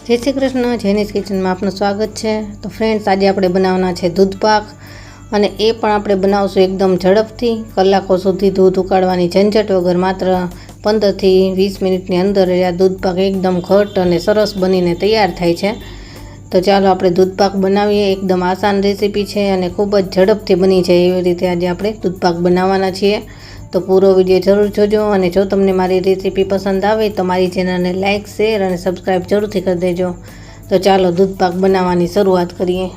जय श्री कृष्ण। जैनीज किचन में आपનું સ્વાગત છે। तो फ्रेंड्स, आज આપણે બનાવવાના છે દૂધપાક અને એ પણ આપણે બનાવશું એકદમ ઝડપથી। કલાકો સુધી દૂધ ઉકાળવાની ઝંઝટ વગર માત્ર 15 થી 20 મિનિટની અંદર આ દૂધપાક એકદમ ઘટ અને સરસ બનીને તૈયાર થાય છે। તો ચાલો આપણે દૂધપાક બનાવીએ। એકદમ આસાન રેસીપી છે અને ખૂબ જ ઝડપથી બની જાય એવી રીતે આજે આપણે દૂધપાક બનાવવાના છીએ। तो पूरो वीडियो जरूर जोजो और जो तमने मारी रेसिपी पसंद आवे तो मारी चेनल ने लाइक शेर और सब्सक्राइब जरूर थी कर देजो। तो चलो दूधपाक बनावानी शुरुआत करिए।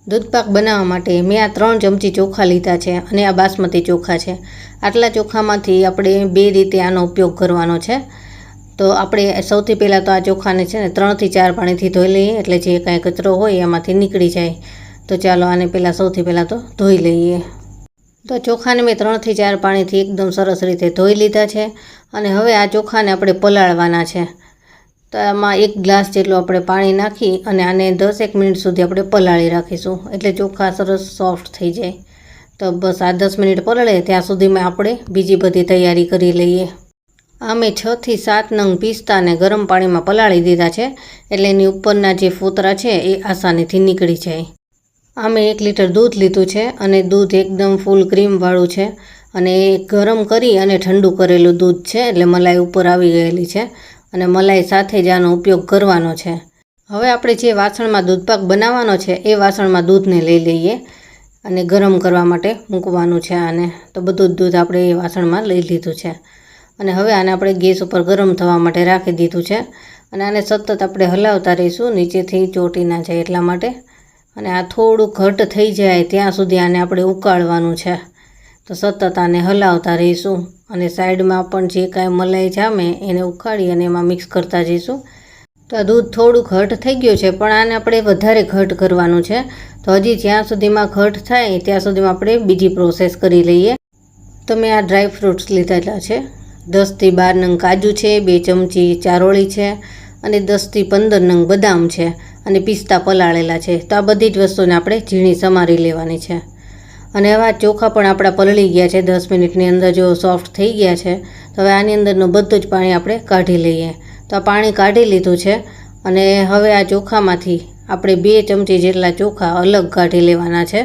दूधपाक बनावा माटे मैं आ 3 चमची चोखा लीधा है और आ बासमती चोखा है। आटला चोखा में आपणे 2 रीते आनो उपयोग करवानो है। तो आपणे सौथी पहला तो आ चोखा ने 3 થી 4 पानी थी धोई लीए एटले जे कांई कचरो होय एमांथी निकળી जाए। तो चलो आने पहला सौथी पहला तो धोई लीए। तो चोखा ने मैं 3 થી 4 पानी थी एकदम सरस रीते धोई लीधा है और हवे आ चोखा ने आपणे पलाळवाना है। तो आमां 1 ग्लास जेटलुं आपणे पाणी नाखी अने आने 10-1 मिनिट सुधी आपणे पलाળી राखीशुं एटले चोखा सरस सॉफ्ट थई जाय। तो बस आ 10 मिनिट पलळे त्यां सुधीमां आपणे बीजी बधी तैयारी करी लईए। आ मैं 6 થી 7 नंग पिस्ता ने गरम पाणीमां पलाળી दीधा छे एटले एनी उपરના जे फोतरा छे ए आसानीथी નીકળી जाय। आ मैं 1 लीटर दूध लीधुं छे अने दूध एकदम फूल क्रीम वाळुं छे अने गरम करी अने ठंडू करेलुं दूध छे एटले मलाई उपर आवी गयेली छे અને મલાઈ સાથે જ આનો ઉપયોગ કરવાનો છે। હવે આપણે જે વાસણમાં દૂધપાક બનાવવાનો છે એ વાસણમાં દૂધને લઈ લઈએ અને ગરમ કરવા માટે મૂકવાનું છે આને। તો બધું જ દૂધ આપણે એ વાસણમાં લઈ લીધું છે અને હવે આને આપણે ગેસ ઉપર ગરમ થવા માટે રાખી દીધું છે અને આને સતત આપણે હલાવતા રહીશું નીચેથી ચોટી ના જાય એટલા માટે। અને આ થોડું ઘટ થઈ જાય ત્યાં સુધી આને આપણે ઉકાળવાનું છે। तो सतत आने हलावता रहीशुं अने साइड में पण जे कांई मलाई जामे एने उखाड़ी अने एमां मिक्स करता जईशुं। तो आ दूध थोड़ुं घट थई गयुं छे पण आने आपणे वधारे घट करवानुं छे। तो हजी ज्यां सुधीमां घट थाय त्यां सुधीमां आपणे बीजी प्रोसेस करी लईए। तो मैं आ ड्राय फ्रूट्स लीधेला छे। 10 થી 12 नंग काजू छे, 2 चमची चारोळी छे अने 10 થી 15 नंग बदाम छे अने पिस्ता पलाळेला छे। तो आ बधी ज वस्तुने आपणे झीणी समारी लेवानी छे। અને હવે આ ચોખા પણ આપણા પલળી ગયા છે 10 મિનિટની અંદર જો સોફ્ટ થઈ ગયા છે। તો હવે આની અંદરનું બધું જ પાણી આપણે કાઢી લઈએ। તો આ પાણી કાઢી લીધું છે અને હવે આ ચોખામાંથી આપણે 2 ચમચી જેટલા ચોખા અલગ કાઢી લેવાના છે।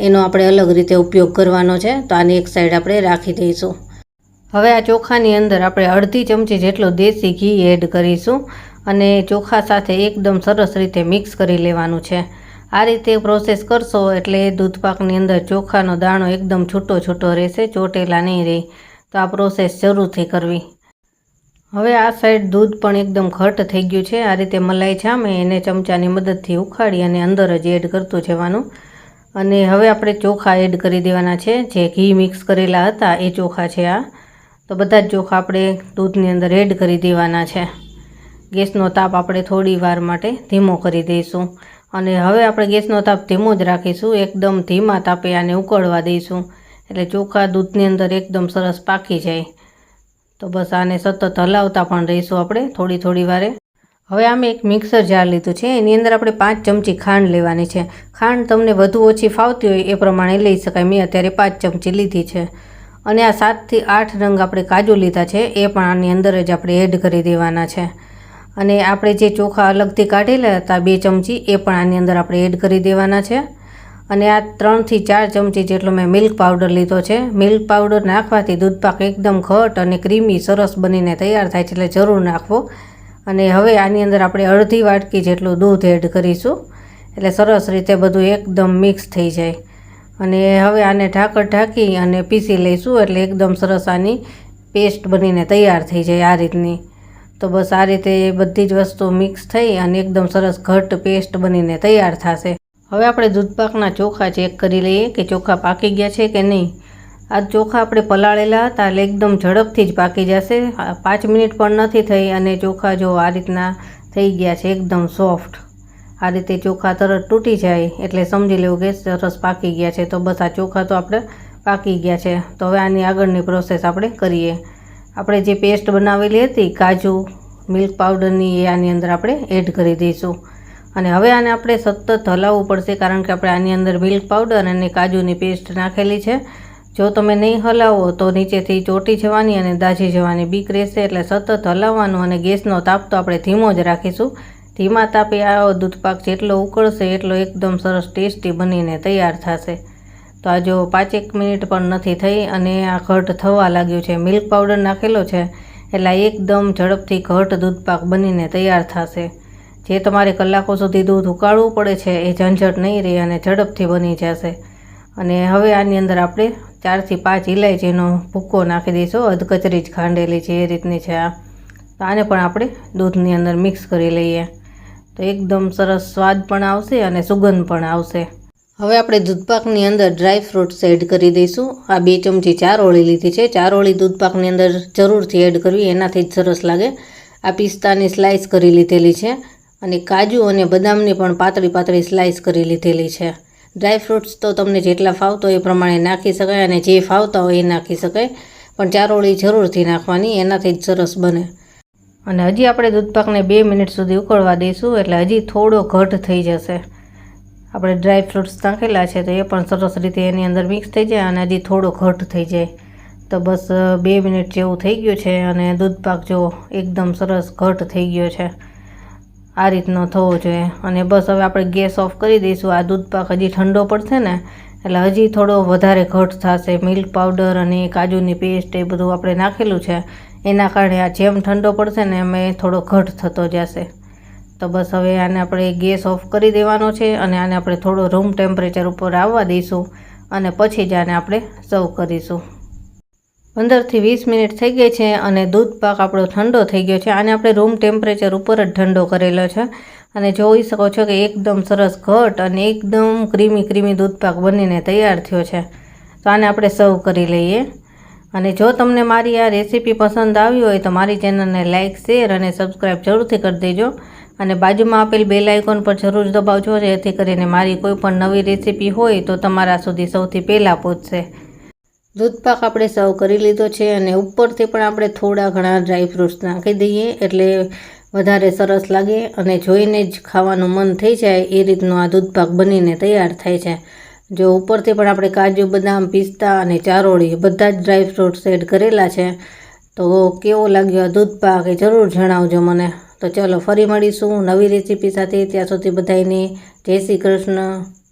એનો આપણે અલગ રીતે ઉપયોગ કરવાનો છે। તો આની એક સાઈડ આપણે રાખી દઈશું। હવે આ ચોખાની અંદર આપણે અડધી ચમચી જેટલો દેશી ઘી એડ કરીશું અને ચોખા સાથે એકદમ સરસ રીતે મિક્સ કરી લેવાનું છે। आ रीते प्रोसेस करशो एटले दूधपाकनी अंदर चोखानो दाणो एकदम छूटो छूटो रहेशे, चोटेला नहीं रहे। तो आ प्रोसेस जरूरथी करवी। हवे आ साइड दूध पण एकदम घट थई गयुं छे। आ रीते मलाई जामे एने चमचानी मददथी उखाड़ी अने अंदर ज एड करतुं जवानुं अने हवे आपणे चोखा एड करी देवाना छे। जे घी मिक्स करेला हता ए चोखा छे आ। तो बधा ज चोखा आपणे दूधनी अंदर एड करी देवाना छे। गैसनो ताप आपणे थोड़ी वार माटे धीमो करी दईशुं અને હવે આપણે ગેસનો તાપ ધીમો જ રાખીશું। એકદમ ધીમા તાપે આને ઉકળવા દઈશું એટલે ચોખા દૂધની અંદર એકદમ સરસ પાકી જાય। તો બસ આને સતત હલાવતા પણ રહીશું આપણે થોડી થોડી વારે। હવે આમે એક મિક્સર જાર લીધું છે એની અંદર આપણે 5 ચમચી ખાંડ લેવાની છે। ખાંડ તમને વધુ ઓછી ફાવતી હોય એ પ્રમાણે લઈ શકાય। મેં અત્યારે 5 ચમચી લીધી છે અને આ 7 થી 8 રંગ આપણે કાજુ લીધા છે એ પણ આની અંદર જ આપણે એડ કરી દેવાના છે। અને આપણે જે ચોખા અલગથી કાઢેલા હતા 2 ચમચી એ પણ આની અંદર આપણે એડ કરી દેવાના છે। અને આ 3 થી 4 ચમચી જેટલો મેં મિલ્ક પાવડર લીધો છે। મિલ્ક પાવડર નાખવાથી દૂધપાક એકદમ ઘટ અને ક્રીમી સરસ બનીને તૈયાર થાય છે એટલે જરૂર નાખવો। અને હવે આની અંદર આપણે અડધી વાટકી જેટલું દૂધ એડ કરીશું એટલે સરસ રીતે બધું એકદમ મિક્સ થઈ જાય। અને હવે આને ઢાંકણ ઢાંકી અને પીસી લઈશું એટલે એકદમ સરસ આની પેસ્ટ બનીને તૈયાર થઈ જાય આ રીતની। तो बस आ रीते बधी ज वस्तु मिक्स थई अने एकदम सरस घट पेस्ट बनीने तैयार थशे। हवे आपणे दूधपाकना चोखा चेक करी लईए कि चोखा पाकी गया छे कि नहीं। आ चोखा आपणे पलाळेला हता એટલે एकदम झड़पथी ज पाकी जशे। 5 मिनिट पण नथी थई अने चोखा जो आ रीतना थई गया छे एकदम सॉफ्ट। आ रीते चोखा तरत तूटी जाए एटले समझी लेवुं के सरस पाकी गया छे। तो बस आ चोखा तो आपणे પાકી ગયા છે. તો હવે આની આગળની પ્રોસેસ આપણે કરીએ. આપણે જે પેસ્ટ બનાવેલી હતી કાજુ મિલ્ક પાવડરની એ આની અંદર આપણે એડ કરી દઈશું. અને હવે આને આપણે સતત હલાવવું પડશે, કારણ કે આપણે આની અંદર મિલ્ક પાવડર અને કાજુની પેસ્ટ નાખેલી છે. જો તમે નહીં હલાવો તો નીચેથી ચોંટી જવાની અને દાઝી જવાની બીક રહેશે. એટલે સતત હલાવવાનું અને ગેસનો તાપ તો આપણે ધીમો જ રાખીશું. ધીમા તાપે આ દૂધપાક જેટલો ઉકળશે એટલો એકદમ સરસ ટેસ્ટી બનીને તૈયાર થશે. તો આ જો 5 મિનિટ પણ નથી થઈ અને આ ઘટ થવા લાગ્યું છે. મિલ્ક પાવડર નાખેલો છે એટલે એકદમ ઝડપથી ઘટ દૂધપાક બનીને તૈયાર થશે. જે તમારે કલાકો સુધી દૂધ ઉકાળવું પડે છે એ ઝંઝટ નહીં રહે અને ઝડપથી બની જશે. અને હવે આની અંદર આપણે 4 થી 5 ઇલાયચીનો ભૂક્કો નાખી દઈશું. અધકચરી જ ખાંડેલી છે એ રીતની છે આ. તો આને પણ આપણે દૂધની અંદર મિક્સ કરી લઈએ તો એકદમ સરસ સ્વાદ પણ આવશે અને સુગંધ પણ આવશે. હવે આપણે દૂધપાકની અંદર ડ્રાય ફ્રૂટ્સ એડ કરી દઈશું. આ 2 ચમચી ચારોળી લીધી છે. ચારોળી દૂધપાકની અંદર જરૂરથી એડ કરવી, એનાથી જ સરસ લાગે. આ પિસ્તાની સ્લાઇસ કરી લીધેલી છે અને કાજુ અને બદામની પણ પાતળી પાતળી સ્લાઇસ કરી લીધેલી છે. ડ્રાય ફ્રૂટ્સ તો તમને જેટલા ફાવતો એ પ્રમાણે નાખી શકાય અને જે ફાવતા હોય એ નાખી શકાય, પણ ચારોળી જરૂરથી નાખવાની, એનાથી જ સરસ બને. અને હજી આપણે દૂધપાકને 2 મિનિટ સુધી ઉકળવા દઈશું એટલે હજી થોડો ઘટ થઈ જશે. આપણે ડ્રાય ફ્રૂટ્સ નાખેલા છે તો એ પણ સરસ રીતે એની અંદર મિક્સ થઈ જાય અને હજી થોડો ઘટ થઈ જાય. તો બસ 2 મિનિટ જેવું થઈ ગયું છે અને દૂધપાક જો એકદમ સરસ ઘટ થઈ ગયો છે. આ રીતનો થવો જોઈએ. અને બસ હવે આપણે ગેસ ઓફ કરી દઈશું. આ દૂધપાક હજી ઠંડો પડશે ને એટલે હજી થોડો વધારે ઘટ થશે. મિલ્ક પાવડર અને કાજુની પેસ્ટ એ બધું આપણે નાખેલું છે એના કારણે આ જેમ ઠંડો પડશે ને એમ થોડો ઘટ થતો જશે. તો બસ હવે આને આપણે ગેસ ઓફ કરી દેવાનો છે અને આને આપણે થોડો રૂમ ટેમ્પરેચર ઉપર આવવા દઈશું અને પછી જ આને આપણે સર્વ કરીશું. 15 થી 20 મિનિટ થઈ ગઈ છે અને દૂધપાક આપણો ઠંડો થઈ ગયો છે. આને આપણે રૂમ ટેમ્પરેચર ઉપર જ ઠંડો કરેલો છે અને જોઈ શકો છો કે એકદમ સરસ ઘટ અને એકદમ ક્રીમી દૂધપાક બનીને તૈયાર થયો છે. તો આને આપણે સર્વ કરી લઈએ. અને જો તમને મારી આ રેસીપી પસંદ આવી હોય તો મારી ચેનલને લાઇક, શેર અને સબસ્ક્રાઈબ જરૂરથી કરી દેજો. અને બાજુમાં આપેલ બેલ આઇકોન પર જરૂર દબાવજો, જેથી કરીને મારી કોઈ પણ નવી રેસીપી હોય તો તમારા સુધી સૌથી પહેલાં પહોંચશે. દૂધપાક આપણે સર્વ કરી લીધો છે અને ઉપરથી પણ આપણે થોડા ઘણા ડ્રાય ફ્રૂટ્સ નાખી દઈએ એટલે વધારે સરસ લાગે અને જોઈને જ ખાવાનું મન થઈ જાય એ રીતનો આ દૂધપાક બનીને તૈયાર થાય છે. જો ઉપરથી પણ આપણે કાજુ, બદામ, પિસ્તા અને ચારોળી બધા જ ડ્રાય ફ્રૂટ્સ એડ કરેલા છે. તો કેવો લાગ્યો આ દૂધપાક એ જરૂર જણાવજો મને. તો ચલો ફરી મળીશું નવી રેસીપી સાથે. ત્યાં સુધી બધાને જય શ્રી કૃષ્ણ.